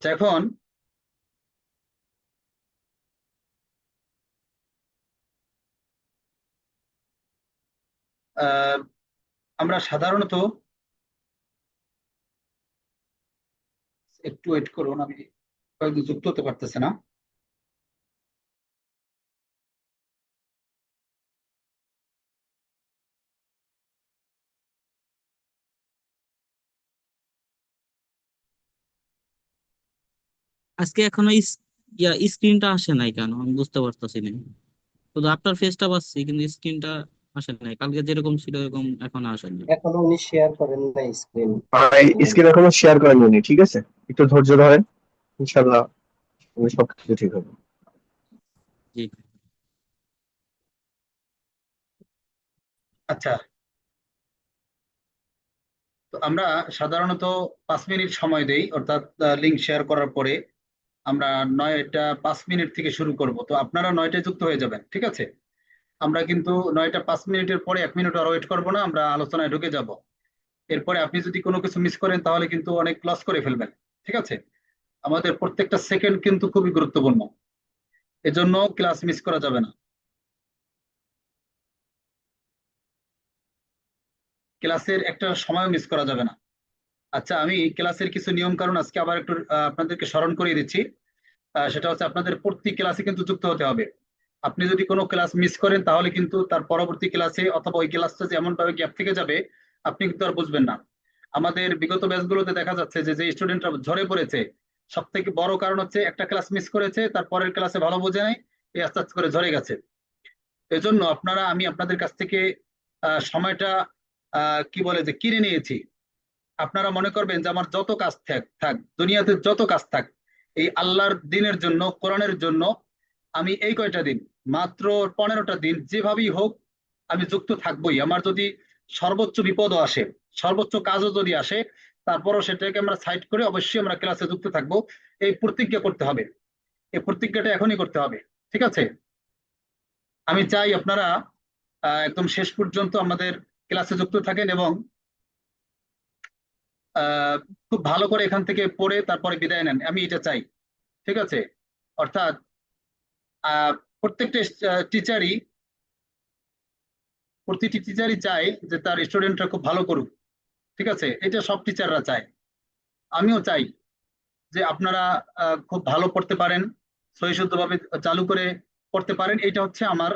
আচ্ছা, এখন আহ, আমরা সাধারণত একটু ওয়েট করুন, আমি কয়েকদিন যুক্ত হতে পারতেছে না। আজকে এখনো স্ক্রিনটা আসে নাই কেন আমি বুঝতে পারতেছি না। শুধু আপনার ফেসটা পাচ্ছি কিন্তু স্ক্রিনটা আসে নাই, কালকে যেরকম ছিল এরকম এখন আসেনি। এখনো উনি শেয়ার করেন না স্ক্রিন। ভাই স্ক্রিন এখনো শেয়ার করেনি উনি, ঠিক আছে? একটু ধৈর্য ধরেন, ইনশাল্লাহ সবকিছু ঠিক হবে। জি। আচ্ছা, তো আমরা সাধারণত 5 মিনিট সময় দেই, অর্থাৎ লিঙ্ক শেয়ার করার পরে আমরা 9টা 5 মিনিট থেকে শুরু করব। তো আপনারা 9টায় যুক্ত হয়ে যাবেন, ঠিক আছে? আমরা কিন্তু 9টা 5 মিনিটের পরে 1 মিনিট আর ওয়েট করবো না, আমরা আলোচনায় ঢুকে যাব। এরপরে আপনি যদি কোনো কিছু মিস করেন তাহলে কিন্তু অনেক লস করে ফেলবেন, ঠিক আছে? আমাদের প্রত্যেকটা সেকেন্ড কিন্তু খুবই গুরুত্বপূর্ণ, এজন্য ক্লাস মিস করা যাবে না। ক্লাসের একটা সময় মিস করা যাবে না। আচ্ছা, আমি ক্লাসের কিছু নিয়ম কানুন আজকে আবার একটু আপনাদেরকে স্মরণ করিয়ে দিচ্ছি। সেটা হচ্ছে আপনাদের প্রতি ক্লাসে কিন্তু যুক্ত হতে হবে। আপনি যদি কোনো ক্লাস মিস করেন তাহলে কিন্তু তার পরবর্তী ক্লাসে অথবা ওই ক্লাসটা যে এমন ভাবে গ্যাপ থেকে যাবে আপনি কিন্তু আর বুঝবেন না। আমাদের বিগত ব্যাচগুলোতে দেখা যাচ্ছে যে যে স্টুডেন্টরা ঝরে পড়েছে, সব থেকে বড় কারণ হচ্ছে একটা ক্লাস মিস করেছে, তার পরের ক্লাসে ভালো বোঝে নাই, এই আস্তে আস্তে করে ঝরে গেছে। এজন্য আমি আপনাদের কাছ থেকে সময়টা কি বলে যে কিনে নিয়েছি। আপনারা মনে করবেন যে আমার যত কাজ থাক থাক দুনিয়াতে যত কাজ থাক, এই আল্লাহর দিনের জন্য, কোরআনের জন্য আমি এই কয়টা দিন, মাত্র 15টা দিন যেভাবেই হোক আমি যুক্ত থাকবোই। আমার যদি সর্বোচ্চ বিপদও আসে, সর্বোচ্চ কাজও যদি আসে, তারপরও সেটাকে আমরা সাইড করে অবশ্যই আমরা ক্লাসে যুক্ত থাকবো। এই প্রতিজ্ঞা করতে হবে, এই প্রতিজ্ঞাটা এখনই করতে হবে, ঠিক আছে? আমি চাই আপনারা একদম শেষ পর্যন্ত আমাদের ক্লাসে যুক্ত থাকেন এবং আহ, খুব ভালো করে এখান থেকে পড়ে তারপরে বিদায় নেন, আমি এটা চাই, ঠিক আছে? অর্থাৎ আহ, প্রত্যেকটা টিচারই প্রতিটি টিচারই চায় যে তার স্টুডেন্টরা খুব ভালো করুক, ঠিক আছে? এটা সব টিচাররা চায়, আমিও চাই যে আপনারা খুব ভালো পড়তে পারেন, সহিষ্ণুভাবে চালু করে পড়তে পারেন। এটা হচ্ছে আমার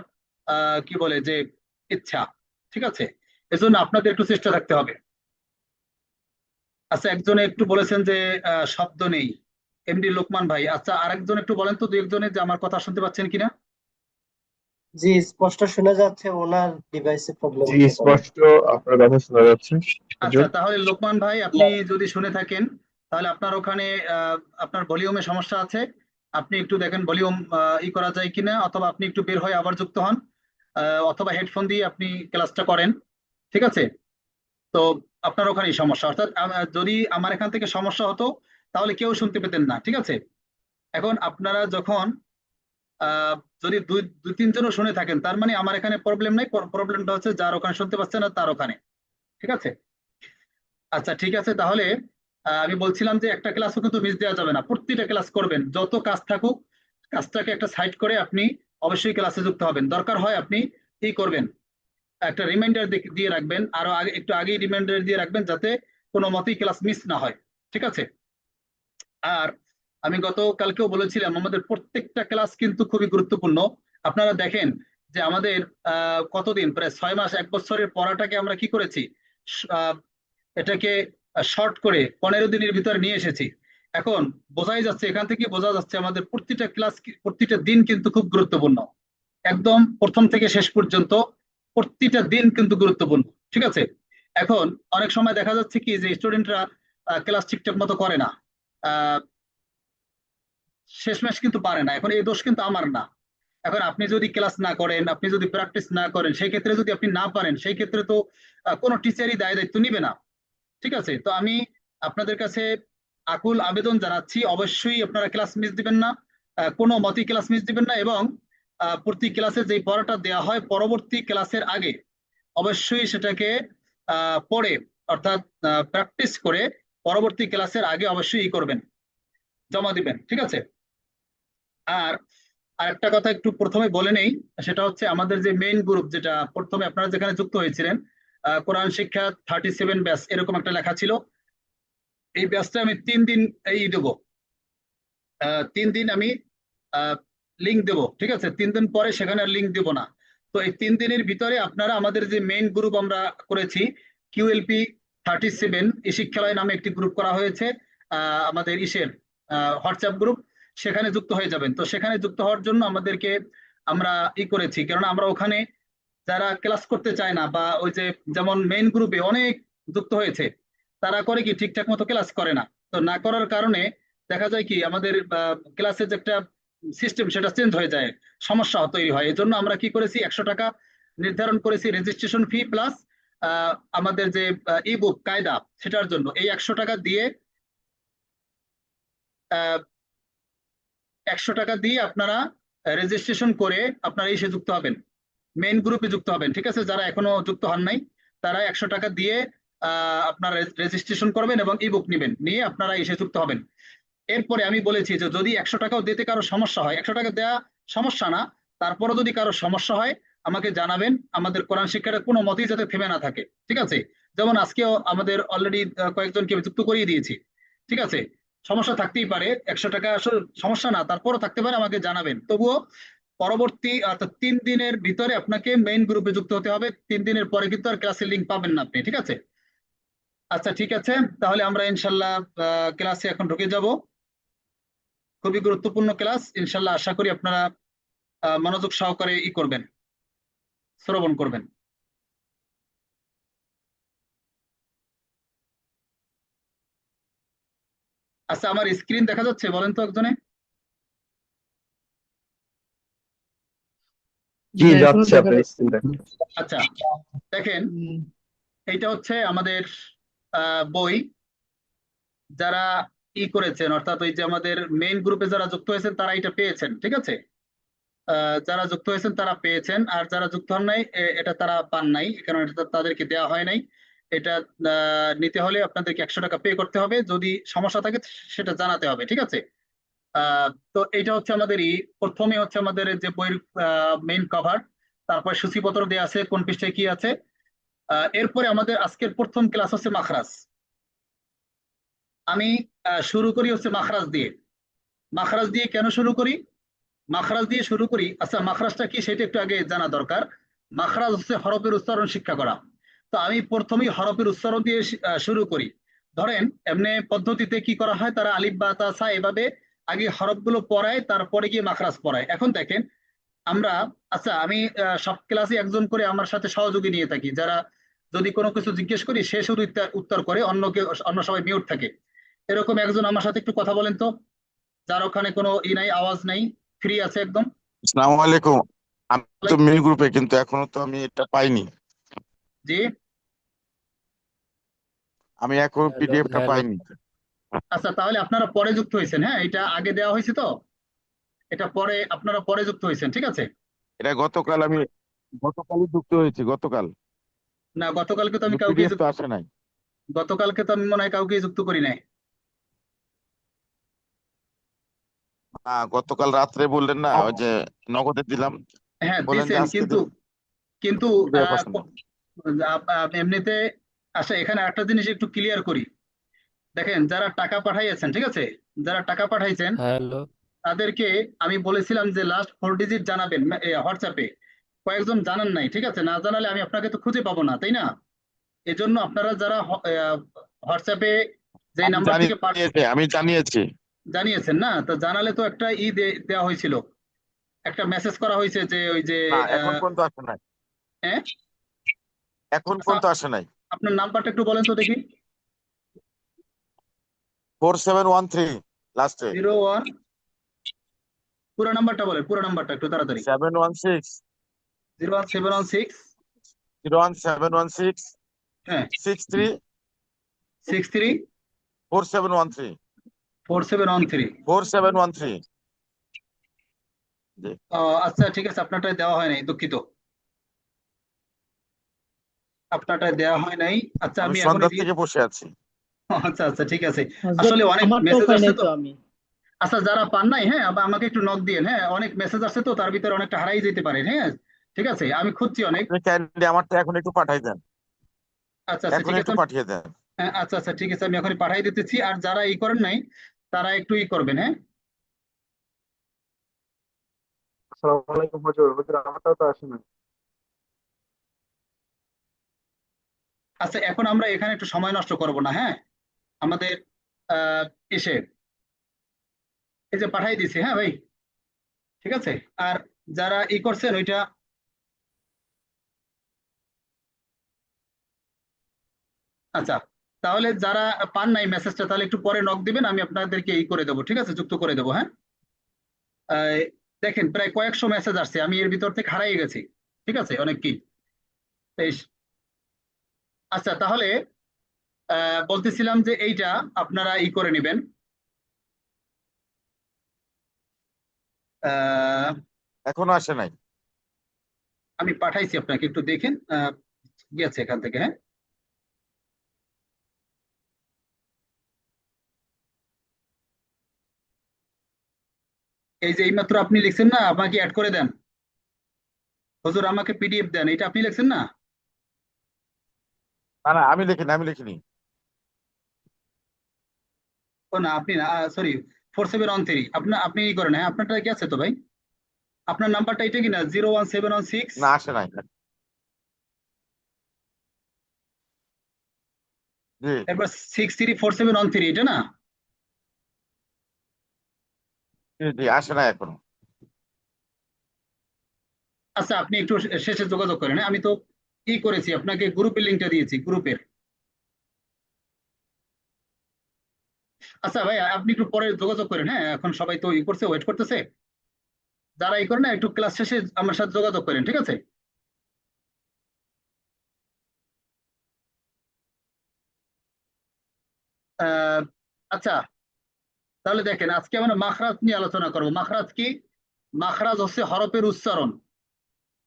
কি বলে যে ইচ্ছা, ঠিক আছে? এজন্য আপনাদের একটু চেষ্টা থাকতে হবে। আচ্ছা, একজনে একটু বলেছেন যে শব্দ নেই, এমডি লোকমান ভাই। আচ্ছা, আরেকজন একটু বলেন তো, দু একজনে, যে আমার কথা শুনতে পাচ্ছেন কিনা। জি, স্পষ্ট শোনা যাচ্ছে, ওনার ডিভাইসে প্রবলেম জি, হতে পারে। স্পষ্ট আপনার কথা শোনা যাচ্ছে। আচ্ছা, হুজুর। তাহলে লোকমান ভাই আপনি যদি শুনে থাকেন তাহলে আপনার ওখানে আপনার ভলিউমে সমস্যা আছে। আপনি একটু দেখেন ভলিউম ই করা যায় কিনা, অথবা আপনি একটু বের হয়ে আবার যুক্ত হন, অথবা হেডফোন দিয়ে আপনি ক্লাসটা করেন, ঠিক আছে? তো আপনার ওখানেই সমস্যা, অর্থাৎ যদি আমার এখান থেকে সমস্যা হতো তাহলে কেউ শুনতে পেতেন না, ঠিক আছে? এখন আপনারা যখন আহ, যদি দুই দুই তিনজনও শুনে থাকেন তার মানে আমার এখানে প্রবলেম নাই, প্রবলেমটা হচ্ছে যার ওখানে শুনতে পাচ্ছে না তার ওখানে, ঠিক আছে? আচ্ছা, ঠিক আছে, তাহলে আমি বলছিলাম যে একটা ক্লাসও কিন্তু মিস দেওয়া যাবে না, প্রতিটা ক্লাস করবেন, যত কাজ থাকুক কাজটাকে একটা সাইড করে আপনি অবশ্যই ক্লাসে যুক্ত হবেন। দরকার হয় আপনি কি করবেন, একটা রিমাইন্ডার দিয়ে রাখবেন, আরো আগে একটু আগেই রিমাইন্ডার দিয়ে রাখবেন যাতে কোনো মতেই ক্লাস মিস না হয়, ঠিক আছে? আর আমি গতকালকেও বলেছিলাম আমাদের প্রত্যেকটা ক্লাস কিন্তু খুবই গুরুত্বপূর্ণ। আপনারা দেখেন যে আমাদের কতদিন, প্রায় 6 মাস 1 বছরের পড়াটাকে আমরা কি করেছি, আহ, এটাকে শর্ট করে 15 দিনের ভিতরে নিয়ে এসেছি। এখন বোঝাই যাচ্ছে, এখান থেকে বোঝা যাচ্ছে আমাদের প্রতিটা ক্লাস, প্রতিটা দিন কিন্তু খুব গুরুত্বপূর্ণ, একদম প্রথম থেকে শেষ পর্যন্ত প্রতিটা দিন কিন্তু গুরুত্বপূর্ণ, ঠিক আছে? এখন অনেক সময় দেখা যাচ্ছে কি যে স্টুডেন্টরা ক্লাস ঠিকঠাক মতো করে না, আহ, শেষমেশ কিন্তু পারে না। এখন এই দোষ কিন্তু আমার না। এখন আপনি যদি ক্লাস না করেন, আপনি যদি প্র্যাকটিস না করেন, সেই ক্ষেত্রে যদি আপনি না পারেন, সেই ক্ষেত্রে তো কোনো টিচারই দায় দায়িত্ব নিবে না, ঠিক আছে? তো আমি আপনাদের কাছে আকুল আবেদন জানাচ্ছি, অবশ্যই আপনারা ক্লাস মিস দিবেন না, কোনো মতেই ক্লাস মিস দিবেন না, এবং প্রতি ক্লাসে যে পড়াটা দেওয়া হয় পরবর্তী ক্লাসের আগে অবশ্যই সেটাকে পড়ে, অর্থাৎ প্র্যাকটিস করে পরবর্তী ক্লাসের আগে অবশ্যই ই করবেন, জমা দিবেন, ঠিক আছে? আর আরেকটা কথা একটু প্রথমে বলে নেই, সেটা হচ্ছে আমাদের যে মেইন গ্রুপ, যেটা প্রথমে আপনারা যেখানে যুক্ত হয়েছিলেন, কোরআন শিক্ষা 37 ব্যাচ এরকম একটা লেখা ছিল। এই ব্যাচটা আমি 3 দিন এই দেবো, 3 দিন আমি লিঙ্ক দেবো, ঠিক আছে? 3 দিন পরে সেখানে আর লিঙ্ক দেবো না। তো এই 3 দিনের ভিতরে আপনারা আমাদের যে মেইন গ্রুপ আমরা করেছি, QLP 37 ই শিক্ষালয় নামে একটি গ্রুপ করা হয়েছে, আমাদের ইসের হোয়াটসঅ্যাপ গ্রুপ, সেখানে যুক্ত হয়ে যাবেন। তো সেখানে যুক্ত হওয়ার জন্য আমাদেরকে আমরা করেছি, কারণ আমরা ওখানে যারা ক্লাস করতে চায় না, বা ওই যে যেমন মেইন গ্রুপে অনেক যুক্ত হয়েছে, তারা করে কি ঠিকঠাক মতো ক্লাস করে না। তো না করার কারণে দেখা যায় কি আমাদের ক্লাসের যে একটা সিস্টেম সেটা চেঞ্জ হয়ে যায়, সমস্যা তৈরি হয়। এই জন্য আমরা কি করেছি, 100 টাকা নির্ধারণ করেছি রেজিস্ট্রেশন ফি প্লাস আমাদের যে ই বুক কায়দা, সেটার জন্য এই 100 টাকা দিয়ে 100 টাকা দিয়ে আপনারা রেজিস্ট্রেশন করে আপনারা এসে যুক্ত হবেন, মেইন গ্রুপে যুক্ত হবেন, ঠিক আছে? যারা এখনো যুক্ত হন নাই, তারা 100 টাকা দিয়ে আপনারা রেজিস্ট্রেশন করবেন এবং ই বুক নেবেন, নিয়ে আপনারা এসে যুক্ত হবেন। এরপরে আমি বলেছি যে যদি 100 টাকাও দিতে কারো সমস্যা হয়, 100 টাকা দেওয়া সমস্যা না, তারপরও যদি কারো সমস্যা হয় আমাকে জানাবেন, আমাদের কোরআন শিক্ষাটা কোনো মতেই যাতে থেমে না থাকে, ঠিক আছে? যেমন আজকেও আমাদের অলরেডি কয়েকজনকে আমি যুক্ত করিয়ে দিয়েছি, ঠিক আছে? সমস্যা থাকতেই পারে, 100 টাকা আসলে সমস্যা না, তারপরও থাকতে পারে, আমাকে জানাবেন। তবুও পরবর্তী অর্থাৎ 3 দিনের ভিতরে আপনাকে মেইন গ্রুপে যুক্ত হতে হবে, 3 দিনের পরে কিন্তু আর ক্লাসের লিঙ্ক পাবেন না আপনি, ঠিক আছে? আচ্ছা, ঠিক আছে, তাহলে আমরা ইনশাল্লাহ ক্লাসে এখন ঢুকে যাব। খুবই গুরুত্বপূর্ণ ক্লাস, ইনশাল্লাহ আশা করি আপনারা মনোযোগ সহকারে করবেন, শ্রবণ করবেন। আচ্ছা, আমার স্ক্রিন দেখা যাচ্ছে বলেন তো একজনে? জি, না, এখনো যাচ্ছে দেখা আপনার যাচ্ছে স্ক্রিন না। দেখা। আচ্ছা, দেখেন, উম, এইটা হচ্ছে আমাদের বই। যারা করেছেন, অর্থাৎ ওই যে আমাদের মেইন গ্রুপে যারা যুক্ত হয়েছেন তারা এটা পেয়েছেন, ঠিক আছে? যারা যুক্ত হয়েছেন তারা পেয়েছেন, আর যারা যুক্ত হন নাই এটা তারা পান নাই, কারণ এটা তাদেরকে দেওয়া হয় নাই। এটা নিতে হলে আপনাদেরকে 100 টাকা পে করতে হবে, যদি সমস্যা থাকে সেটা জানাতে হবে, ঠিক আছে? তো এইটা হচ্ছে আমাদের প্রথমে হচ্ছে আমাদের যে বইয়ের মেইন কভার, তারপর সূচিপত্র দেওয়া আছে কোন পৃষ্ঠায় কি আছে। এরপরে আমাদের আজকের প্রথম ক্লাস হচ্ছে মাখরাজ। আমি শুরু করি হচ্ছে মাখরাজ দিয়ে। মাখরাজ দিয়ে কেন শুরু করি? মাখরাজ দিয়ে শুরু করি, আচ্ছা মাখরাজটা কি সেটা একটু আগে জানা দরকার। মাখরাজ হচ্ছে হরফের উচ্চারণ শিক্ষা করা। তো আমি প্রথমেই হরফের উচ্চারণ দিয়ে শুরু করি। ধরেন এমনি পদ্ধতিতে কি করা হয়, তারা আলিফ বা তা সা এভাবে আগে হরফগুলো পড়ায়, তারপরে গিয়ে মাখরাজ পড়ায়। এখন দেখেন আমরা, আচ্ছা আমি সব ক্লাসে একজন করে আমার সাথে সহযোগী নিয়ে থাকি, যারা যদি কোনো কিছু জিজ্ঞেস করি সে শুধু উত্তর করে, অন্য সবাই মিউট থাকে। এরকম একজন আমার সাথে একটু কথা বলেন তো, যার ওখানে কোনো নাই, আওয়াজ নাই, ফ্রি আছে একদম। আসসালামু আলাইকুম। আমি তো মেইন গ্রুপে, কিন্তু এখনো তো আমি এটা পাইনি। জি, আমি এখন পিডিএফটা হ্যালো। পাইনি। আচ্ছা তাহলে আপনারা পরে যুক্ত হয়েছেন, হ্যাঁ? এটা আগে দেওয়া হয়েছে, তো এটা পরে আপনারা পরে যুক্ত হয়েছেন, ঠিক আছে? এটা গতকালই যুক্ত হয়েছি, গতকাল। না, গতকালকে তো আমি কিন্তু কাউকে পিডিএফ তো আসে নাই। গতকালকে তো আমি মনে হয় কাউকে যুক্ত করি নাই। গতকাল রাত্রে বললেন না, ওই যে নগদে দিলাম, হ্যাঁ বললেন যে দিয়েছেন, আজকে কিন্তু দিন, কিন্তু পিডিএফ আসে না। এমনিতে, আচ্ছা এখানে একটা জিনিস একটু ক্লিয়ার করি। দেখেন যারা টাকা পাঠাইছেন, ঠিক আছে, যারা টাকা পাঠাইছেন হ্যালো। তাদেরকে আমি বলেছিলাম যে লাস্ট 4 ডিজিট জানাবেন হোয়াটসঅ্যাপে। কয়েকজন জানান নাই, ঠিক আছে? না জানালে আমি আপনাকে তো খুঁজে পাবো না, তাই না? এজন্য আপনারা যারা হোয়াটসঅ্যাপে যে আমি নাম্বার থেকে আমি জানিয়েছি। জানিয়েছেন না, তো জানালে তো একটা দেওয়া হয়েছিল, একটা মেসেজ করা হয়েছে যে ওই যে না, এখন পর্যন্ত আসে নাই। হ্যাঁ। এখন আচ্ছা, পর্যন্ত আসে নাই। আপনার নাম্বারটা একটু বলেন তো দেখি। 4713 লাস্টে। 01, পুরো নাম্বারটা বলেন, পুরো নাম্বারটা একটু তাড়াতাড়ি। 716 01716, 01716 হ্যাঁ, 63 63 4713 4713। 4713। জি, আচ্ছা ঠিক আছে, আপনারটাই দেওয়া হয় নাই, দুঃখিত, আপনারটাই দেওয়া হয় নাই। আচ্ছা আমি আমি এখন সন্ধ্যা থেকে বসে আছি। আচ্ছা আচ্ছা ঠিক আছে, হযরত, আসলে অনেক আমারটাও মেসেজ পাই আসছে নাই তো। তো আমি। আচ্ছা, যারা পান নাই, হ্যাঁ, আমাকে একটু নক দিয়েন, হ্যাঁ, অনেক মেসেজ আসছে তো, তার ভিতরে অনেকটা হারাই যেতে পারে, হ্যাঁ। ঠিক আছে, আমি খুঁজছি অনেক। আপনি কাইন্ডলি আমারটা এখন একটু পাঠাই দেন, আচ্ছা আচ্ছা এখন ঠিক আছে একটু পাঠিয়ে দেন। হ্যাঁ, আচ্ছা আচ্ছা ঠিক আছে, আমি এখন পাঠাই দিতেছি। আর যারা ই করেন নাই তারা একটু ই করবেন, হ্যাঁ। আসসালামু আলাইকুম হুজুর। হুজুর আমারটাও তো আসে না। আচ্ছা, এখন আমরা এখানে একটু সময় নষ্ট করব না, হ্যাঁ। আমাদের আহ এসে এই যে পাঠাই দিছি, হ্যাঁ ভাই, ঠিক আছে। আর যারা ই করছেন ওইটা, আচ্ছা, তাহলে যারা পান নাই মেসেজটা, তাহলে একটু পরে নক দিবেন, আমি আপনাদেরকে ই করে দেবো, ঠিক আছে, যুক্ত করে দেবো, হ্যাঁ। আহ, দেখেন প্রায় কয়েকশো মেসেজ আসছে, আমি এর ভিতর থেকে হারাই গেছি, ঠিক আছে, অনেক কি। তেইশ। আচ্ছা, তাহলে বলতেছিলাম যে এইটা আপনারা ই করে নেবেন। আহ, এখনো আসে নাই। আমি পাঠাইছি আপনাকে, একটু দেখেন গিয়েছে এখান থেকে, হ্যাঁ। এই যে এইমাত্র আপনি লিখছেন না, আমাকে অ্যাড করে দেন, হুজুর আমাকে পিডিএফ দেন, এটা আপনি লিখছেন না? না না, আমি লিখিনি। ও না, আপনি না, সরি, 4713, আপনার আপনি ই করেন, হ্যাঁ, আপনারটা কি আছে তো ভাই? আপনার নাম্বারটা এটা কি না, 01716, না, আসে নাই। জি এরপর 634713, এটা না? জি জি, আসে নাই এখনো। আচ্ছা, আপনি একটু শেষে যোগাযোগ করেন, হ্যাঁ? আমি তো ই করেছি, আপনাকে গ্রুপের লিঙ্কটা দিয়েছি, গ্রুপের। আচ্ছা ভাই, আপনি একটু পরে যোগাযোগ করেন, হ্যাঁ, এখন সবাই তো ই করছে, ওয়েট করতেছে। যারা ই করেন না, একটু ক্লাস শেষে আমার সাথে যোগাযোগ করেন, ঠিক আছে। আহ, আচ্ছা, তাহলে দেখেন আজকে আমরা মাখরাজ নিয়ে আলোচনা করব। মাখরাজ কি? মাখরাজ হচ্ছে হরফের উচ্চারণ।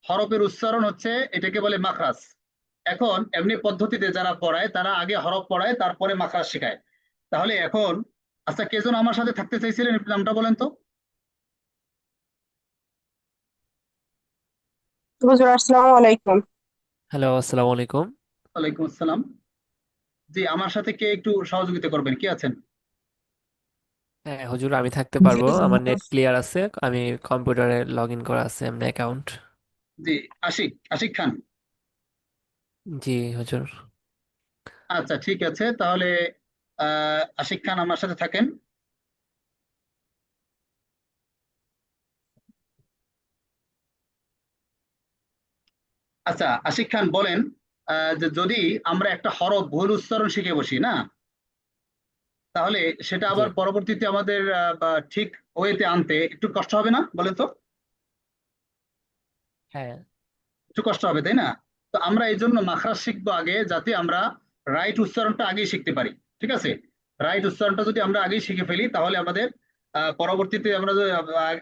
হরফের উচ্চারণ হচ্ছে, এটাকে বলে মাখরাজ। এখন এমনি পদ্ধতিতে যারা পড়ায় তারা আগে হরফ পড়ায়, তারপরে মাখরাজ শেখায়। তাহলে এখন, আচ্ছা, কে যেন আমার সাথে থাকতে চাইছিলেন, একটু নামটা বলেন তো। হুজুর আসসালামু আলাইকুম। হ্যালো, আসসালামু আলাইকুম। ওয়ালাইকুম আসসালাম। জি, আমার সাথে কে একটু সহযোগিতা করবেন, কি আছেন? হ্যাঁ হুজুর, আমি থাকতে পারবো, আমার নেট ক্লিয়ার আছে, আমি কম্পিউটারে লগ ইন করা আছে এমনি অ্যাকাউন্ট। জি, আশিক, আশিক খান। জি হুজুর। আচ্ছা ঠিক আছে, তাহলে আশিক খান আমার সাথে থাকেন। আচ্ছা আশিক খান বলেন, যে যদি আমরা একটা হরফ ভুল উচ্চারণ শিখে বসি না, তাহলে সেটা জি। আবার পরবর্তীতে আমাদের বা ঠিক ওয়েতে আনতে একটু কষ্ট হবে না, বলেন তো? হ্যাঁ। একটু কষ্ট হবে, তাই না? তো আমরা এই জন্য মাখরাজ শিখবো আগে, যাতে আমরা রাইট উচ্চারণটা আগেই শিখতে পারি, ঠিক আছে। রাইট উচ্চারণটা যদি আমরা আগেই শিখে ফেলি, তাহলে আমাদের পরবর্তীতে আমরা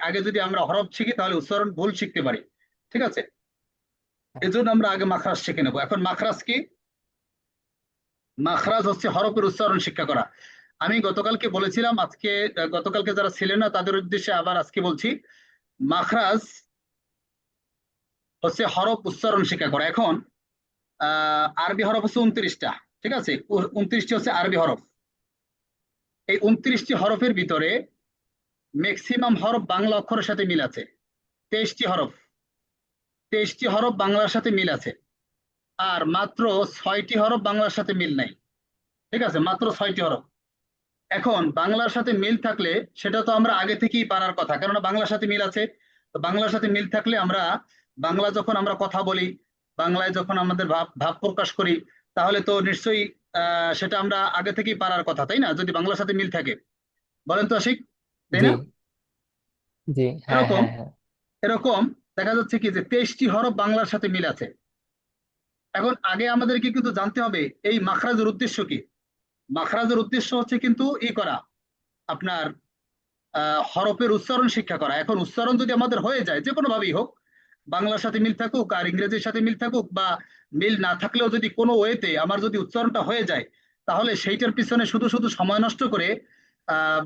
আগে যদি আমরা হরফ শিখি, তাহলে উচ্চারণ ভুল শিখতে পারি, ঠিক আছে। হ্যাঁ। এই জন্য আমরা আগে মাখরাজ শিখে নেবো। এখন মাখরাজ কি? মাখরাজ হচ্ছে হরফের উচ্চারণ শিক্ষা করা। আমি গতকালকে বলেছিলাম, আজকে গতকালকে যারা ছিলেন না তাদের উদ্দেশ্যে আবার আজকে বলছি, মাখরাজ হচ্ছে হরফ উচ্চারণ শিক্ষা করা। এখন আরবি হরফ হচ্ছে 29টা, ঠিক আছে, 29টি হচ্ছে আরবি হরফ। এই 29টি হরফের ভিতরে ম্যাক্সিমাম হরফ বাংলা অক্ষরের সাথে মিল আছে। 23টি হরফ, 23টি হরফ বাংলার সাথে মিল আছে। আর মাত্র 6টি হরফ বাংলার সাথে মিল নাই, ঠিক আছে, মাত্র 6টি হরফ। এখন বাংলার সাথে মিল থাকলে সেটা তো আমরা আগে থেকেই পারার কথা, কেননা বাংলার সাথে মিল আছে। তো বাংলার সাথে মিল থাকলে আমরা, বাংলা যখন আমরা কথা বলি, বাংলায় যখন আমাদের ভাব ভাব প্রকাশ করি, তাহলে তো নিশ্চয়ই সেটা আমরা আগে থেকেই পারার কথা, তাই না, যদি বাংলার সাথে মিল থাকে। বলেন তো আশিক, তাই জি না? জি, হ্যাঁ এরকম হ্যাঁ হ্যাঁ। এরকম দেখা যাচ্ছে কি যে 23টি হরফ বাংলার সাথে মিল আছে। এখন আগে আমাদেরকে কিন্তু জানতে হবে এই মাখরাজের উদ্দেশ্য কি। মাখরাজের উদ্দেশ্য হচ্ছে কিন্তু ই করা, আপনার হরফের উচ্চারণ শিক্ষা করা। এখন উচ্চারণ যদি আমাদের হয়ে যায়, যে কোনো ভাবেই হোক, বাংলার সাথে মিল থাকুক আর ইংরেজির সাথে মিল থাকুক, বা মিল না থাকলেও যদি কোনো ওয়েতে আমার যদি উচ্চারণটা হয়ে যায়, তাহলে সেইটার পিছনে শুধু শুধু সময় নষ্ট করে আহ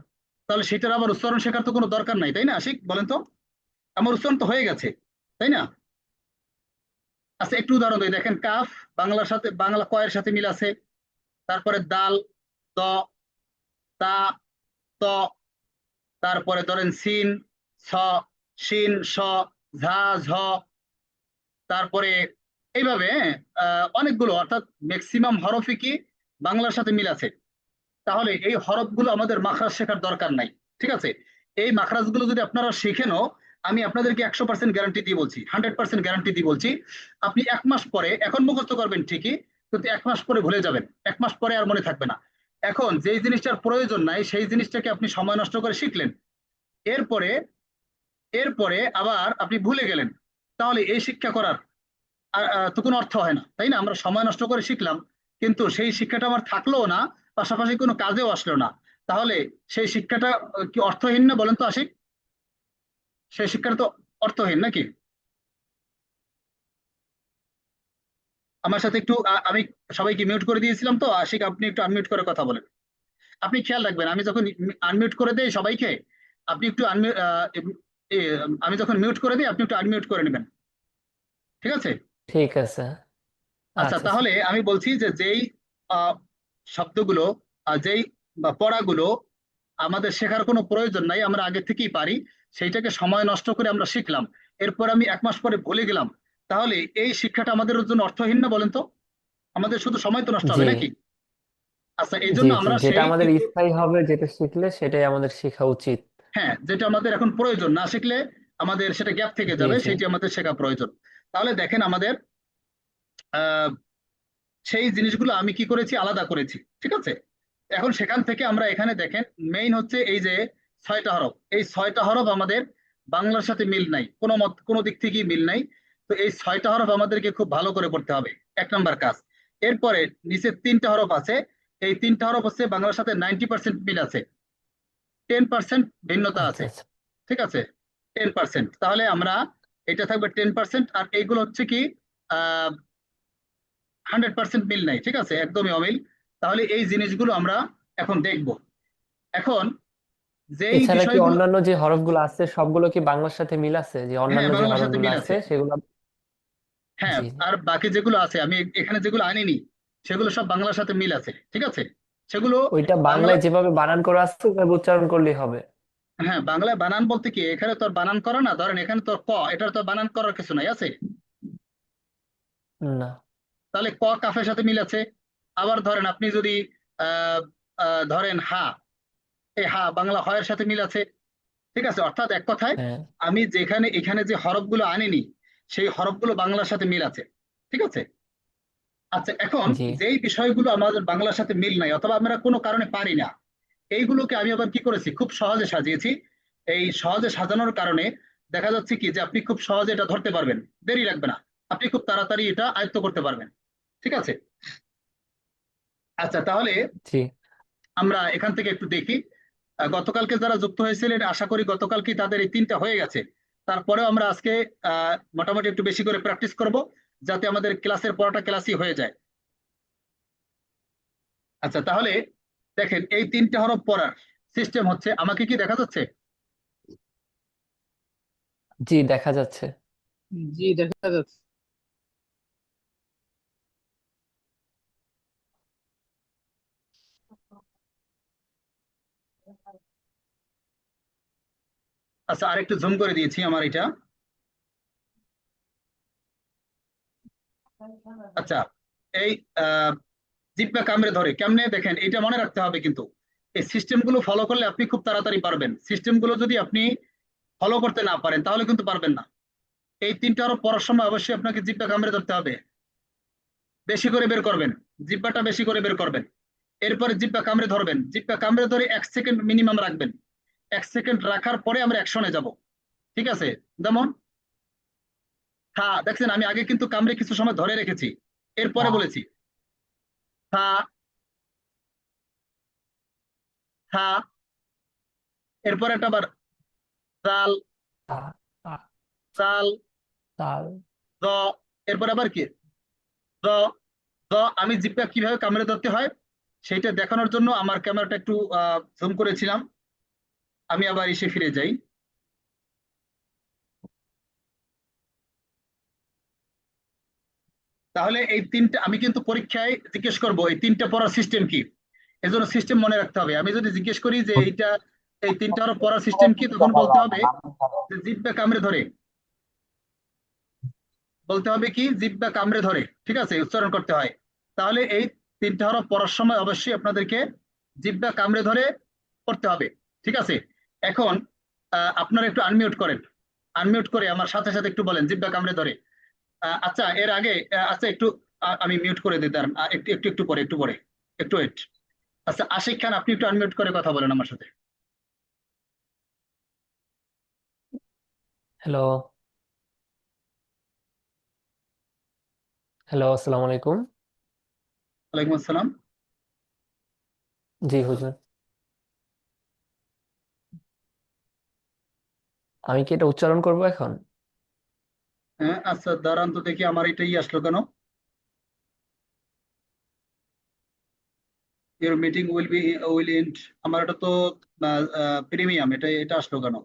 তাহলে সেটার আবার উচ্চারণ শেখার তো কোনো দরকার নাই, তাই না আশিক? বলেন তো, আমার উচ্চারণ তো হয়ে গেছে, তাই না? আচ্ছা একটু উদাহরণ দিই, দেখেন কাফ বাংলার সাথে, বাংলা কয়ের সাথে মিল আছে, তারপরে দাল, দ, তা, ত, তারপরে ধরেন সিন, ছ, শিন, স, ঝা, ঝ, তারপরে এইভাবে অনেকগুলো, অর্থাৎ ম্যাক্সিমাম হরফই কি বাংলার সাথে মিল আছে। তাহলে এই হরফগুলো আমাদের মাখরাজ শেখার দরকার নাই, ঠিক আছে? এই মাখরাজগুলো যদি আপনারা শিখেনও, আমি আপনাদেরকে 100% গ্যারান্টি দিয়ে বলছি, 100% গ্যারান্টি দিয়ে বলছি, আপনি 1 মাস পরে, এখন মুখস্থ করবেন ঠিকই, কিন্তু 1 মাস পরে ভুলে যাবেন, 1 মাস পরে আর মনে থাকবে না। এখন যেই জিনিসটার প্রয়োজন নাই সেই জিনিসটাকে আপনি সময় নষ্ট করে শিখলেন, এরপরে এরপরে আবার আপনি ভুলে গেলেন, তাহলে এই শিক্ষা করার তো কোনো অর্থ হয় না, তাই না? আমরা সময় নষ্ট করে শিখলাম, কিন্তু সেই শিক্ষাটা আমার থাকলোও না, পাশাপাশি কোনো কাজেও আসলো না, তাহলে সেই শিক্ষাটা কি অর্থহীন না? বলেন তো আশিক, সেই শিক্ষাটা তো অর্থহীন নাকি? আমার সাথে একটু আমি সবাইকে মিউট করে দিয়েছিলাম, তো আশিক আপনি একটু আনমিউট করে কথা বলেন। আপনি খেয়াল রাখবেন, আমি যখন আনমিউট করে দেই সবাইকে, আপনি একটু আমি যখন মিউট করে দিই আপনি একটু আনমিউট করে নেবেন, ঠিক আছে? ঠিক আছে। আচ্ছা আচ্ছা তাহলে আমি বলছি যে যেই আহ, শব্দগুলো, যেই বা পড়াগুলো আমাদের শেখার কোনো প্রয়োজন নাই, আমরা আগে থেকেই পারি, সেইটাকে সময় নষ্ট করে আমরা শিখলাম, এরপর আমি 1 মাস পরে ভুলে গেলাম, তাহলে এই শিক্ষাটা আমাদের জন্য অর্থহীন না? বলেন তো, আমাদের শুধু সময় তো নষ্ট জি হবে নাকি? আচ্ছা এই জি জন্য জি, আমরা যেটা সেই, আমাদের স্থায়ী হবে, যেটা শিখলে সেটাই আমাদের শেখা উচিত। হ্যাঁ যেটা আমাদের এখন প্রয়োজন, না শিখলে আমাদের সেটা গ্যাপ থেকে জি যাবে, জি সেটি আমাদের শেখা প্রয়োজন। তাহলে দেখেন আমাদের আহ সেই জিনিসগুলো আমি কি করেছি, আলাদা করেছি, ঠিক আছে? এখন সেখান থেকে আমরা এখানে দেখেন, মেইন হচ্ছে এই যে 6টা হরফ, এই 6টা হরফ আমাদের বাংলার সাথে মিল নাই, কোনো দিক থেকেই মিল নাই। তো এই 6টা হরফ আমাদেরকে খুব ভালো করে পড়তে হবে, 1 নম্বর কাজ। এরপরে নিচে 3টা হরফ আছে, এই 3টা হরফ হচ্ছে বাংলার সাথে 90% মিল আছে, 10% ভিন্নতা আচ্ছা আছে, আচ্ছা ঠিক আছে? 10%, তাহলে আমরা, এটা থাকবে 10%, আর এইগুলো হচ্ছে কি 100% মিল নাই, ঠিক আছে, একদমই অমিল। তাহলে এই জিনিসগুলো আমরা এখন দেখব। এখন যেই এছাড়া কি বিষয়গুলো, অন্যান্য যে হরফগুলো আছে সবগুলো কি বাংলার সাথে মিল আছে? যে হ্যাঁ অন্যান্য যে বাংলার সাথে হরফগুলো মিল আছে আছে, সেগুলো? হ্যাঁ, জি আর বাকি যেগুলো আছে আমি এখানে যেগুলো আনিনি, সেগুলো সব বাংলার সাথে মিল আছে, ঠিক আছে? সেগুলো ওইটা বাংলা, বাংলায় যেভাবে বানান করা আছে ওইভাবে উচ্চারণ করলেই হবে? হ্যাঁ বাংলায় বানান বলতে কি, এখানে তো আর বানান করা না, ধরেন এখানে তো ক, এটার তো বানান করার কিছু নাই, আছে? না। তাহলে ক কাফের সাথে মিল আছে। আবার ধরেন আপনি যদি আহ ধরেন হা, এই হা বাংলা হয়ের সাথে মিল আছে, ঠিক আছে? অর্থাৎ এক কথায়, হ্যাঁ আমি যেখানে এখানে যে হরফগুলো আনিনি, সেই হরফগুলো বাংলার সাথে মিল আছে, ঠিক আছে? আচ্ছা এখন জি যেই বিষয়গুলো আমাদের বাংলার সাথে মিল নাই, অথবা আমরা কোনো কারণে পারি না, এইগুলোকে আমি আবার কি করেছি, খুব সহজে সাজিয়েছি। এই সহজে সাজানোর কারণে দেখা যাচ্ছে কি যে আপনি খুব সহজে এটা ধরতে পারবেন, দেরি লাগবে না, আপনি খুব তাড়াতাড়ি এটা আয়ত্ত করতে পারবেন, ঠিক আছে? আচ্ছা তাহলে জি আমরা এখান থেকে একটু দেখি, গতকালকে যারা যুক্ত হয়েছিলেন আশা করি গতকালকে তাদের এই 3টা হয়ে গেছে। তারপরেও আমরা আজকে মোটামুটি একটু বেশি করে প্র্যাকটিস করব, যাতে আমাদের ক্লাসের পড়াটা ক্লাসই হয়ে যায়। আচ্ছা তাহলে দেখেন, এই 3টা হরফ পড়ার সিস্টেম হচ্ছে, আমাকে কি দেখা যাচ্ছে? জি দেখা যাচ্ছে। জি দেখা যাচ্ছে। আচ্ছা আরেকটু জুম করে দিয়েছি আমার এটা। আচ্ছা এই আহ জিহ্বা কামড়ে ধরে কেমনে, দেখেন এটা মনে রাখতে হবে, কিন্তু এই সিস্টেম গুলো ফলো করলে আপনি খুব তাড়াতাড়ি পারবেন, সিস্টেম গুলো যদি আপনি ফলো করতে না পারেন তাহলে কিন্তু পারবেন না। এই 3টা হরফ পড়ার সময় অবশ্যই আপনাকে জিহ্বা কামড়ে ধরতে হবে, বেশি করে বের করবেন, জিহ্বাটা বেশি করে বের করবেন। এরপরে জিহ্বা কামড়ে ধরবেন, জিহ্বা কামড়ে ধরে 1 সেকেন্ড মিনিমাম রাখবেন, 1 সেকেন্ড রাখার পরে আমরা অ্যাকশনে যাব, ঠিক আছে? যেমন থা, দেখছেন আমি আগে কিন্তু কামড়ে কিছু সময় ধরে রেখেছি, এরপরে বলেছি থা, থা, এরপরে একটা আবার জাল, তা তা জাল, তাল জ, এরপরে আবার কি জ, জ। আমি জিহ্বা কিভাবে কামড়ে ধরতে হয় সেইটা দেখানোর জন্য আমার ক্যামেরাটা একটু জুম করেছিলাম, আমি আবার এসে ফিরে যাই। তাহলে এই তিনটা আমি কিন্তু পরীক্ষায় জিজ্ঞেস করব এই তিনটা পড়ার সিস্টেম কি, এজন্য সিস্টেম মনে রাখতে হবে। আমি যদি জিজ্ঞেস করি যে এই তিনটা হরফ পড়ার সিস্টেম কি, তখন বলতে হবে যে জিহ্বা কামড়ে ধরে, বলতে হবে কি জিহ্বা কামড়ে ধরে, ঠিক আছে, উচ্চারণ করতে হয়। তাহলে এই তিনটা হরফ পড়ার সময় অবশ্যই আপনাদেরকে জিহ্বা কামড়ে ধরে পড়তে হবে, ঠিক আছে। এখন আপনারা একটু আনমিউট করেন, আনমিউট করে আমার সাথে সাথে একটু বলেন জিহ্বা কামড়ে ধরে। আচ্ছা এর আগে আচ্ছা একটু আমি মিউট করে দিই, দাঁড়ান, একটু একটু একটু পরে, একটু পরে, একটু ওয়েট। আচ্ছা আশিক খান, আপনি একটু আনমিউট করে কথা বলেন আমার সাথে। হ্যালো, হ্যালো, আসসালামু আলাইকুম। ওয়ালাইকুম আসসালাম। জি হুজুর, আমি কি এটা উচ্চারণ করব এখন? হ্যাঁ আচ্ছা দাঁড়ান তো দেখি, আমার এটাই আসলো কেন, ইউর মিটিং উইল এন্ড, আমার এটা তো প্রিমিয়াম, এটা এটা আসলো কেন?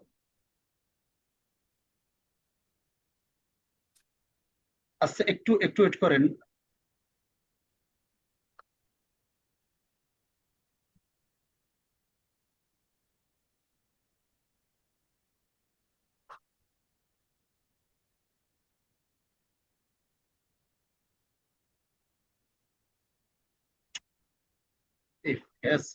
আচ্ছা একটু একটু ওয়েট করেন। Yes,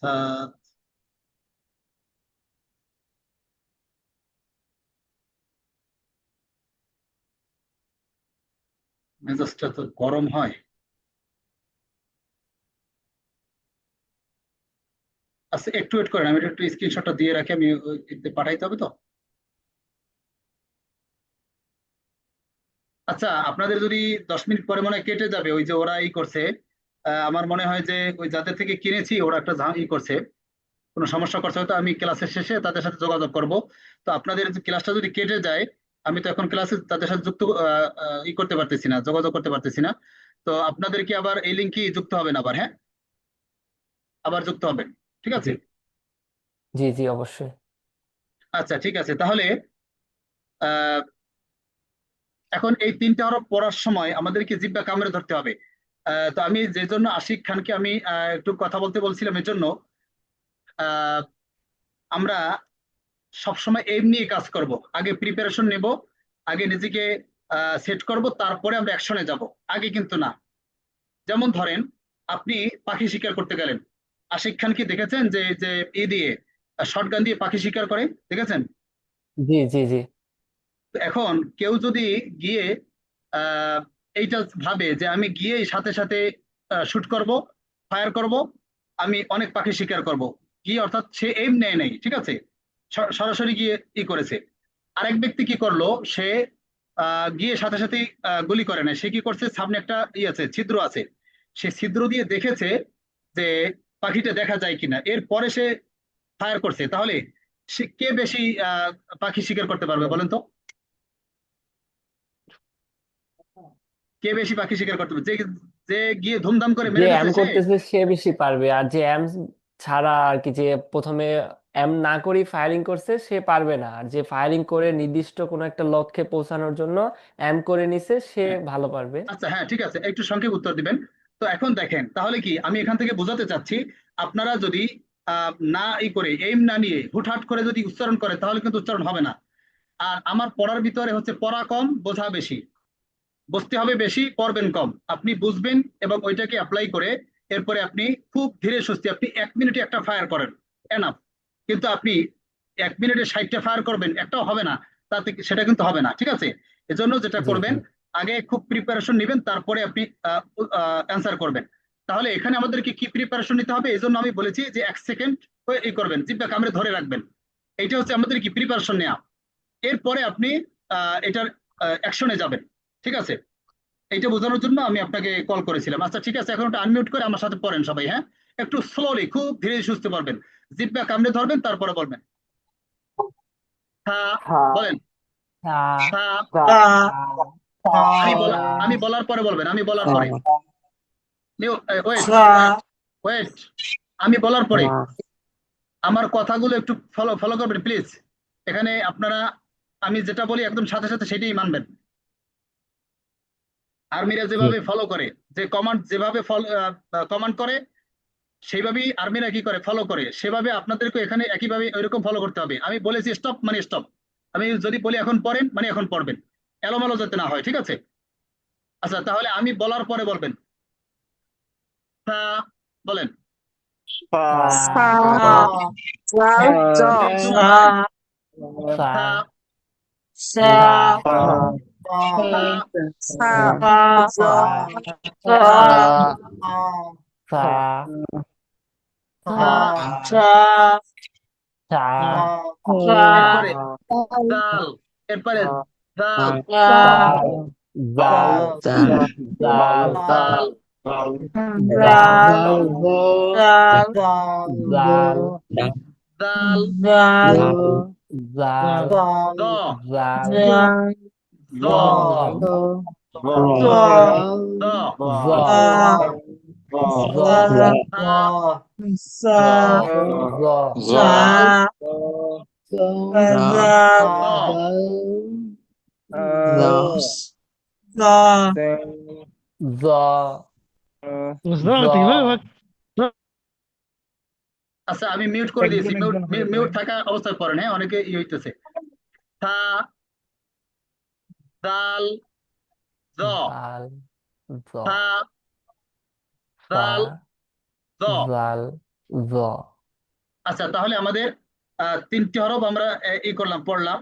মেজাজটা তো গরম হয়। আচ্ছা একটু ওয়েট করেন, আমি এটা একটু স্ক্রিনশটটা দিয়ে রাখি, আমি এতে পাঠাইতে হবে তো। আচ্ছা আপনাদের যদি 10 মিনিট পরে মনে হয় কেটে যাবে, ওই যে ওরা করছে, আমার মনে হয় যে ওই যাদের থেকে কিনেছি ওরা একটা করছে, কোনো সমস্যা করছে, হয়তো আমি ক্লাসের শেষে তাদের সাথে যোগাযোগ করব। তো আপনাদের ক্লাসটা যদি কেটে যায়, আমি তো এখন ক্লাসে তাদের সাথে যুক্ত করতে পারতেছি না, যোগাযোগ করতে পারতেছি না। তো আপনাদেরকে আবার এই লিঙ্কে যুক্ত হবেন আবার, হ্যাঁ আবার যুক্ত হবেন, ঠিক জি আছে। জি জি অবশ্যই। আচ্ছা ঠিক আছে, তাহলে আহ এখন এই তিনটা হরফ পড়ার সময় আমাদেরকে জিহ্বা কামড়ে ধরতে হবে। তো আমি যে জন্য আশিক খানকে আমি একটু কথা বলতে বলছিলাম, এর জন্য আহ, আমরা সবসময় এম নিয়ে কাজ করব, আগে প্রিপারেশন নেব, আগে নিজেকে সেট করব, তারপরে আমরা অ্যাকশনে যাব, আগে কিন্তু না। যেমন ধরেন আপনি পাখি শিকার করতে গেলেন, আশিক খান কি দেখেছেন যে যে দিয়ে শটগান দিয়ে পাখি শিকার করে, দেখেছেন? জি জি জি তো এখন কেউ যদি গিয়ে আহ এইটা ভাবে যে আমি গিয়ে সাথে সাথে শুট করব, ফায়ার করব, আমি অনেক পাখি শিকার করব, গিয়ে অর্থাৎ সে এইম নেয় নাই, ঠিক আছে, সরাসরি গিয়ে করেছে। আরেক ব্যক্তি কি করলো, সে গিয়ে সাথে সাথে গুলি করে না, সে কি করছে, সামনে একটা আছে, ছিদ্র আছে, সে ছিদ্র দিয়ে দেখেছে যে পাখিটা দেখা যায় কিনা, এরপরে সে ফায়ার করছে। তাহলে সে কে বেশি পাখি শিকার করতে পারবে বলেন তো, কে বেশি পাখি শিকার করতে পারবে? যে যে গিয়ে ধুমধাম করে যে মেরে এম দিচ্ছে সে? করতেছে সে বেশি পারবে, আর যে এম ছাড়া আর কি, যে প্রথমে এম না করেই ফায়ারিং করছে সে পারবে না, আর যে ফায়ারিং করে নির্দিষ্ট কোনো একটা লক্ষ্যে পৌঁছানোর জন্য এম করে নিছে সে হ্যাঁ ভালো পারবে। আচ্ছা, হ্যাঁ ঠিক আছে, একটু সংক্ষেপ উত্তর দিবেন। তো এখন দেখেন তাহলে কি আমি এখান থেকে বোঝাতে চাচ্ছি, আপনারা যদি না করে এইম না নিয়ে হুটহাট করে যদি উচ্চারণ করে, তাহলে কিন্তু উচ্চারণ হবে না। আর আমার পড়ার ভিতরে হচ্ছে পড়া কম বোঝা বেশি, বুঝতে হবে বেশি, পড়বেন কম। আপনি বুঝবেন এবং ওইটাকে অ্যাপ্লাই করে এরপরে আপনি খুব ধীরে সুস্থে আপনি 1 মিনিটে একটা ফায়ার করেন, এনাফ। কিন্তু আপনি 1 মিনিটে 60টা ফায়ার করবেন, একটাও হবে না, তাতে সেটা কিন্তু হবে না, ঠিক আছে। এজন্য যেটা জি জি করবেন, আগে খুব প্রিপারেশন নেবেন, তারপরে আপনি অ্যান্সার করবেন। তাহলে এখানে আমাদেরকে কি প্রিপারেশন নিতে হবে, এই জন্য আমি বলেছি যে 1 সেকেন্ড করবেন, জিভটা কামড়ে ধরে রাখবেন, এইটা হচ্ছে আমাদের কি প্রিপারেশন নেওয়া। এরপরে আপনি এটার অ্যাকশনে যাবেন, ঠিক আছে। এইটা বোঝানোর জন্য আমি আপনাকে কল করেছিলাম। আচ্ছা ঠিক আছে, এখন একটু আনমিউট করে আমার সাথে পড়েন সবাই, হ্যাঁ একটু স্লোলি, খুব ধীরে সুস্থে পড়বেন, জিভটা কামড়ে ধরবেন, তারপরে বলবেন। সা, বলেন হা সা। তা আমি বলার পরে বলবেন, আমি বলার পরে, ওয়েট ওয়েট ওয়েট, আমি বলার পরে আমার কথাগুলো একটু ফলো ফলো করবেন প্লিজ। এখানে আপনারা আমি যেটা বলি একদম সাথে সাথে সেটাই মানবেন। আর্মিরা জি যেভাবে ফলো করে, যে কমান্ড যেভাবে কমান্ড করে সেইভাবেই আর্মিরা কি করে ফলো করে, সেভাবে আপনাদেরকে এখানে একইভাবে ওইরকম ফলো করতে হবে। আমি বলেছি স্টপ মানে স্টপ, আমি যদি বলি এখন পড়েন মানে এখন পড়বেন, এলোমেলো যাতে না হয়, ঠিক আছে? আচ্ছা তাহলে আমি বলার পরে বলবেন। বলেন। সা সা সা একদম বলেন। সা সা সা সা সা সা সা এরপরে দাল, এরপরে দাল, জাল জাল জাল দাল, জাল দাল, জাল দ, জাল দ, দ, আচ্ছা আমি মিউট করে দিয়েছি, মিউট থাকা অবস্থায় পড়েন, হ্যাঁ অনেকে হইতেছে। থা, দাল, দ, জাল থা, দাল, দ। জ আচ্ছা তাহলে আমাদের তিনটি হরফ আমরা করলাম, পড়লাম।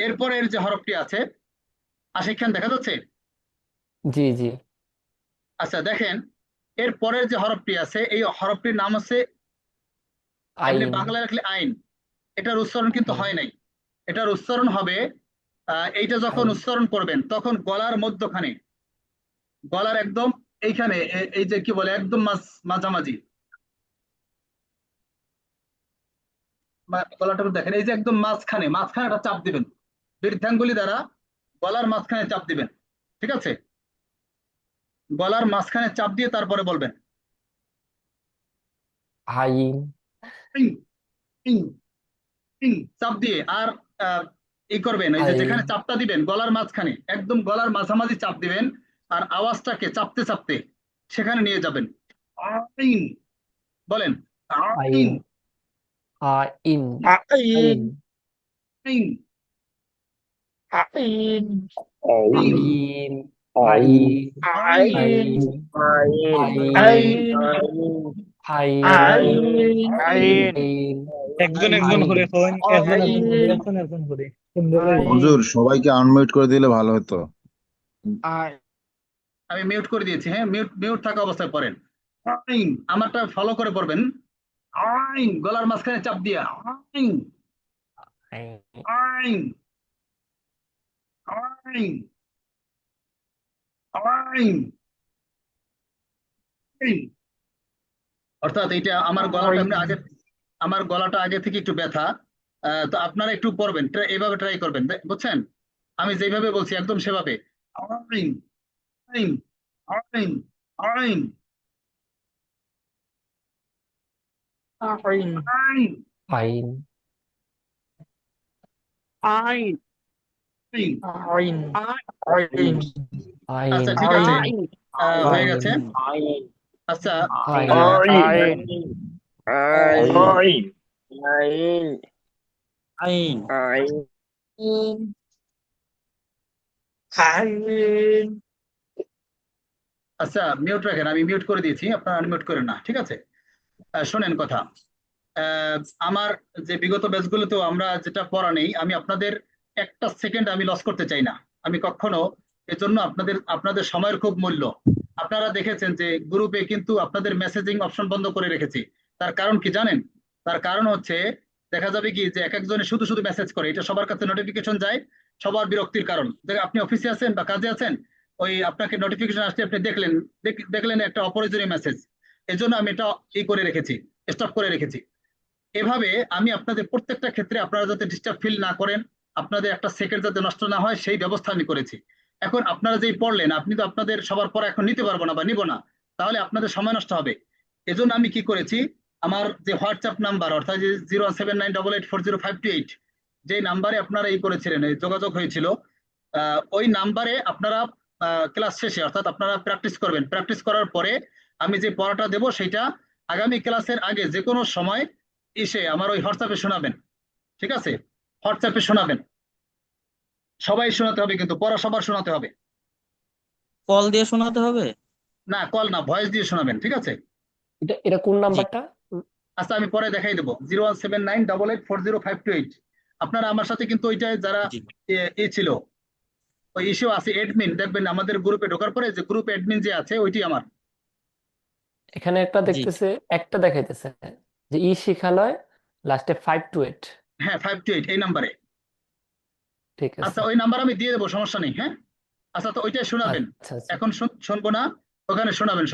এরপরের যে হরফটি আছে, আশিক খান দেখা যাচ্ছে? জি জি আচ্ছা দেখেন, এর পরের যে হরফটি আছে এই হরফটির নাম হচ্ছে, আপনি আইন বাংলায় রাখলে আইন। এটার উচ্চারণ কিন্তু হয় নাই। এটার উচ্চারণ হবে, এইটা যখন আইন উচ্চারণ করবেন তখন গলার মধ্যখানে, গলার একদম এইখানে এই যে কি বলে একদম মাঝামাঝি গলাটা একটু দেখেন, এই যে একদম মাঝখানে মাঝখানে একটা চাপ দিবেন, বৃদ্ধাঙ্গুলি দ্বারা গলার মাঝখানে চাপ দিবেন, ঠিক আছে? গলার মাঝখানে চাপ দিয়ে তারপরে বলবেন আইন ইং, ইং, ইং, চাপ দিয়ে। আর করবেন এই যে আইন যেখানে চাপটা দিবেন গলার মাঝখানে একদম গলার মাঝামাঝি চাপ দিবেন, আর আওয়াজটাকে চাপতে চাপতে সেখানে নিয়ে যাবেন। আইন, বলেন আইন, আইন আইন আইন, আইন আইন, আইন আইন, আইন আইন আইন একজন একজন করে কইন, একজন করে সুন্দর করে হুজুর সবাইকে আনমিউট করে দিলে ভালো হতো। আমি মিউট করে দিয়েছি, হ্যাঁ মিউট মিউট থাকা অবস্থায় পড়েন। আইন, আমারটা ফলো করে পড়বেন। আইন, গলার মাঝখানে চাপ দিয়া আইন, আইন, আইন, আইন, আইন। অর্থাৎ এটা আমার গলাটা এমনি আগে, আমার গলাটা আগে থেকে একটু ব্যথা, তো আপনারা একটু পড়বেন, এইভাবে ট্রাই করবেন, বুঝছেন? আমি যেভাবে বলছি একদম সেভাবে। আইন, আইন, আইন, আইন, আইন আইন, আইন আইন আইন। আইন আইন আচ্ছা ঠিক আছে, হয়ে গেছে। আচ্ছা আইন আইন আইন আইন আচ্ছা মিউট রাখেন, আমি মিউট করে দিয়েছি, আপনারা আনমিউট করেন না, ঠিক আছে? শোনেন কথা, আমার যে বিগত ব্যাচগুলোতেও আমরা যেটা পড়া নেই, আমি আপনাদের একটা সেকেন্ড আমি লস করতে চাই না, আমি কখনো। এজন্য আপনাদের আপনাদের সময়ের খুব মূল্য। আপনারা দেখেছেন যে গ্রুপে কিন্তু আপনাদের মেসেজিং অপশন বন্ধ করে রেখেছি। তার কারণ কি জানেন? তার কারণ হচ্ছে দেখা যাবে কি যে এক একজনে শুধু শুধু মেসেজ করে, এটা সবার কাছে নোটিফিকেশন যায়, সবার বিরক্তির কারণ। আপনি অফিসে আছেন বা কাজে আছেন, ওই আপনাকে নোটিফিকেশন আসছে, আপনি দেখলেন দেখলেন একটা অপ্রয়োজনীয় মেসেজ, এজন্য আমি এটা করে রেখেছি, স্টপ করে রেখেছি। এভাবে আমি আপনাদের প্রত্যেকটা ক্ষেত্রে আপনারা যাতে ডিস্টার্ব ফিল না করেন, আপনাদের একটা সেকেন্ড যাতে নষ্ট না হয় সেই ব্যবস্থা আমি করেছি। এখন আপনারা যেই পড়লেন, আপনি তো আপনাদের সবার পর এখন নিতে পারবো না বা নিব না, তাহলে আপনাদের সময় নষ্ট হবে। এজন্য আমি কি করেছি, আমার যে হোয়াটসঅ্যাপ নাম্বার অর্থাৎ যে 07988405228 যে নাম্বারে আপনারা এই করেছিলেন, এই যোগাযোগ হয়েছিল, ওই নাম্বারে আপনারা ক্লাস শেষে অর্থাৎ আপনারা প্র্যাকটিস করবেন। প্র্যাকটিস করার পরে আমি যে পড়াটা দেব সেটা আগামী ক্লাসের আগে যে কোনো সময় এসে আমার ওই হোয়াটসঅ্যাপে শোনাবেন। ঠিক আছে? হোয়াটসঅ্যাপে শোনাবেন, সবাই শোনাতে হবে, কিন্তু পড়া সবার শোনাতে হবে। কল দিয়ে শোনাতে হবে? না, কল না, ভয়েস দিয়ে শোনাবেন। ঠিক আছে? এটা কোন নাম্বারটা? আচ্ছা, আমি পরে দেখাই দেবো। 01798840528। আপনারা আমার সাথে কিন্তু ওইটায় যারা জি এ ছিল, ওই ইস্যু আছে অ্যাডমিন, দেখবেন আমাদের গ্রুপে ঢোকার পরে যে গ্রুপ অ্যাডমিন যে আছে ওইটি আমার। এখানে একটা জি দেখতেছে, একটা দেখাইতেছে যে শিখালয় লাস্টে 528। হ্যাঁ, 528 এই নাম্বারে। ঠিক আচ্ছা, আছে। ওই নাম্বার আমি দিয়ে দেবো, সমস্যা নেই। হ্যাঁ, আচ্ছা, তো ওইটাই শোনাবেন। আচ্ছা আচ্ছা। এখন শুনবো না, ওখানে শোনাবেন।